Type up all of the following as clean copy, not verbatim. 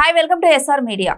Hi welcome to SR media.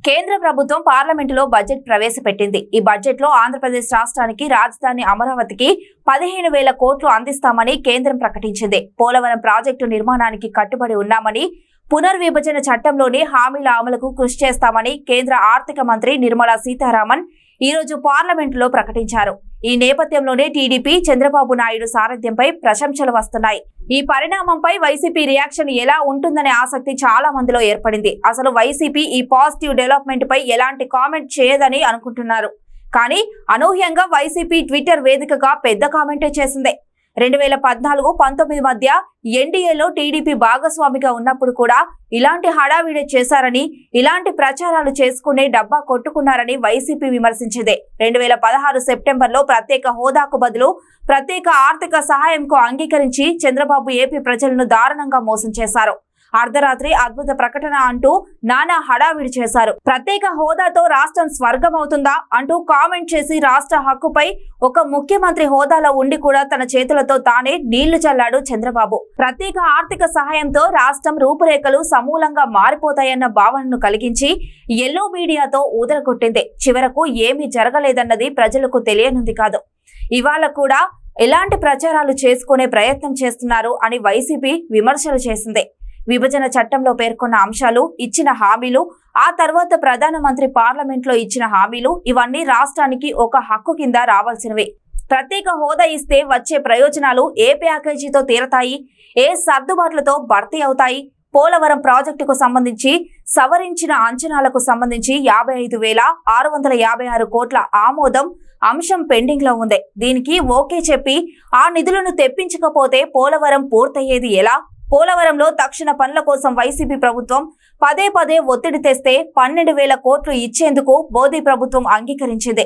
కేంద్ర ప్రభుత్వం పార్లమెంటులో బడ్జెట్ ప్రవేశపెట్టింది. ఈ బడ్జెట్ లో ఆంధ్రప్రదేశ్ రాష్ట్రానికి రాజధాని అమరావతికి 15,000 కోట్లు అందిస్తామని కేంద్రం ప్రకటించింది. పోలవరం ప్రాజెక్టు నిర్మాణానికి కట్టుబడి ఉన్నామని, పునర్విభజన చట్టంలోని హామీల అమలుకు కృషి చేస్తామని కేంద్ర ఆర్థిక మంత్రి నిర్మలా సీతారామన్ ఈ రోజు పార్లమెంటులో ప్రకటించారు. ఈ నేపథ్యంలోనే టీడీపీ చంద్రబాబు నాయుడు సారథ్యంపై ప్రశంసలు వస్తున్నాయి. ఈ పరిణామంపై వైసీపీ రియాక్షన్ ఎలా ఉంటుందనే ఆసక్తి చాలా మందిలో ఏర్పడింది. అసలు వైసీపీ ఈ పాజిటివ్ డెవలప్మెంట్ పై ఎలాంటి కామెంట్ చేయదని అనుకుంటున్నారు. కానీ అనూహ్యంగా వైసీపీ ట్విట్టర్ వేదికగా పెద్ద కామెంటే చేసింది. 2014-19 మధ్య ఎన్డీఏలో టీడీపీ భాగస్వామిగా ఉన్నప్పుడు కూడా ఇలాంటి హడావిడి చేశారని, ఇలాంటి ప్రచారాలు చేసుకునే డబ్బా కొట్టుకున్నారని వైసీపీ విమర్శించింది. 2016 సెప్టెంబర్లో ప్రత్యేక హోదాకు బదులు ప్రత్యేక ఆర్థిక సహాయంకు అంగీకరించి చంద్రబాబు ఏపీ ప్రజలను దారుణంగా మోసం చేశారు. అర్ధరాత్రి అద్భుత ప్రకటన అంటూ నానా హడావిడి చేశారు. ప్రత్యేక హోదాతో రాష్ట్రం స్వర్గం అవుతుందా అంటూ కామెంట్ చేసి రాష్ట్ర హక్కుపై ఒక ముఖ్యమంత్రి హోదాలో ఉండి కూడా తన చేతులతో తానే నీళ్లు చల్లాడు చంద్రబాబు. ప్రత్యేక ఆర్థిక సహాయంతో రాష్ట్రం రూపురేఖలు సమూలంగా మారిపోతాయన్న భావనను కలిగించి ఎల్లో మీడియాతో ఊదరగొట్టింది. చివరకు ఏమీ జరగలేదన్నది ప్రజలకు తెలియనుంది కాదు. ఇవాళ కూడా ఎలాంటి ప్రచారాలు చేసుకునే ప్రయత్నం చేస్తున్నారు అని వైసీపీ విమర్శలు చేసింది. విభజన చట్టంలో పేర్కొన్న అంశాలు, ఇచ్చిన హామీలు, ఆ తర్వాత ప్రధానమంత్రి పార్లమెంట్లో ఇచ్చిన హామీలు ఇవన్నీ రాష్ట్రానికి ఒక హక్కు కింద రావాల్సినవి. ప్రత్యేక హోదా ఇస్తే వచ్చే ప్రయోజనాలు ఏ ప్యాకేజీతో తీరతాయి, ఏ సర్దుబాట్లతో భర్తీ అవుతాయి, పోలవరం ప్రాజెక్టుకు సంబంధించి సవరించిన అంచనాలకు సంబంధించి 55,656 కోట్ల ఆమోదం అంశం పెండింగ్ లో ఉంది. దీనికి ఓకే చెప్పి ఆ నిధులను తెప్పించకపోతే పోలవరం పూర్తయ్యేది ఎలా? పోలవరంలో తక్షణ పనుల కోసం వైసీపీ ప్రభుత్వం పదే ఒత్తిడి తెస్తే 12,000 కోట్లు ఇచ్చేందుకు మోదీ ప్రభుత్వం అంగీకరించింది.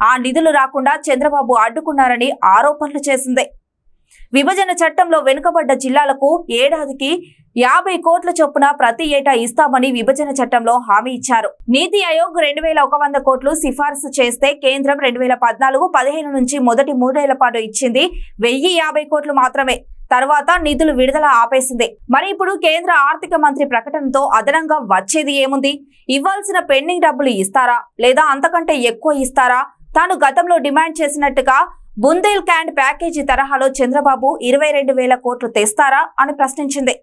ఆ నిధులు రాకుండా చంద్రబాబు అడ్డుకున్నారని ఆరోపణలు చేసింది. విభజన చట్టంలో వెనుకబడ్డ జిల్లాలకు ఏడాదికి 50 కోట్ల చొప్పున ప్రతి ఏటా ఇస్తామని విభజన చట్టంలో హామీ ఇచ్చారు. నీతి ఆయోగ్ 2,100 కోట్లు సిఫారసు చేస్తే కేంద్రం 2014-15 నుంచి మొదటి 3 ఏళ్ల పాటు ఇచ్చింది 1,050 కోట్లు మాత్రమే. తర్వాత నిధులు విడుదల ఆపేసింది. మరి ఇప్పుడు కేంద్ర ఆర్థిక మంత్రి ప్రకటనతో అదనంగా వచ్చేది ఏముంది? ఇవ్వాల్సిన పెండింగ్ డబ్బులు ఇస్తారా, లేదా అంతకంటే ఎక్కువ ఇస్తారా? తాను గతంలో డిమాండ్ చేసినట్టుగా బుందేల్ క్యాండ్ ప్యాకేజీ తరహాలో చంద్రబాబు 22,000 కోట్లు తెస్తారా అని ప్రశ్నించింది.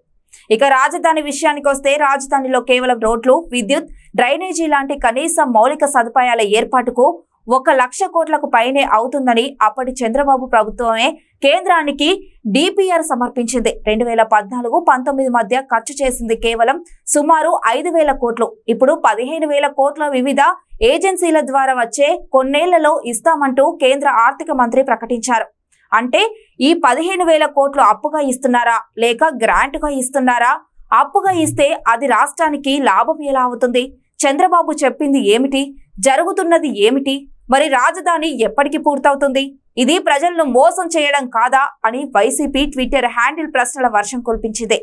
ఇక రాజధాని విషయానికి వస్తే రాజధానిలో కేవలం రోడ్లు, విద్యుత్, డ్రైనేజీ లాంటి కనీస మౌలిక సదుపాయాల ఏర్పాటుకు 1,00,000 కోట్లకు పైనే అవుతుందని అప్పటి చంద్రబాబు ప్రభుత్వమే కేంద్రానికి డిపిఆర్ సమర్పించింది. 2014-19 మధ్య ఖర్చు చేసింది కేవలం సుమారు 5,000 కోట్లు. ఇప్పుడు 15,000 కోట్ల వివిధ ఏజెన్సీల ద్వారా వచ్చే కొన్నేళ్లలో ఇస్తామంటూ కేంద్ర ఆర్థిక మంత్రి ప్రకటించారు. అంటే ఈ 15,000 కోట్లు అప్పుగా ఇస్తున్నారా, లేక గ్రాంట్గా ఇస్తున్నారా? అప్పుగా ఇస్తే అది రాష్ట్రానికి లాభం ఎలా అవుతుంది? చంద్రబాబు చెప్పింది ఏమిటి? జరుగుతున్నది ఏమిటి? మరి రాజధాని ఎప్పటికి పూర్తవుతుంది? ఇది ప్రజలను మోసం చేయడం కాదా అని వైసీపీ ట్విట్టర్ హ్యాండిల్ ప్రశ్నల వర్షం కురిపించింది.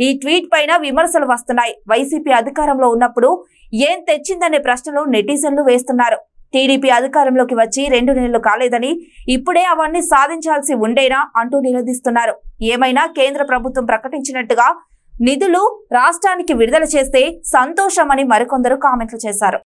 ఈ ట్వీట్ పైన విమర్శలు వస్తున్నాయి. వైసీపీ అధికారంలో ఉన్నప్పుడు ఏం తెచ్చిందనే ప్రశ్నలు నెటిజన్లు వేస్తున్నారు. టీడీపీ అధికారంలోకి వచ్చి 2 నెలలు కాలేదని, ఇప్పుడే అవన్నీ సాధించాల్సి ఉండేనా అంటూ నిలదీస్తున్నారు. ఏమైనా కేంద్ర ప్రభుత్వం ప్రకటించినట్టుగా నిధులు రాష్ట్రానికి విడుదల చేస్తే సంతోషమని మరికొందరు కామెంట్లు చేశారు.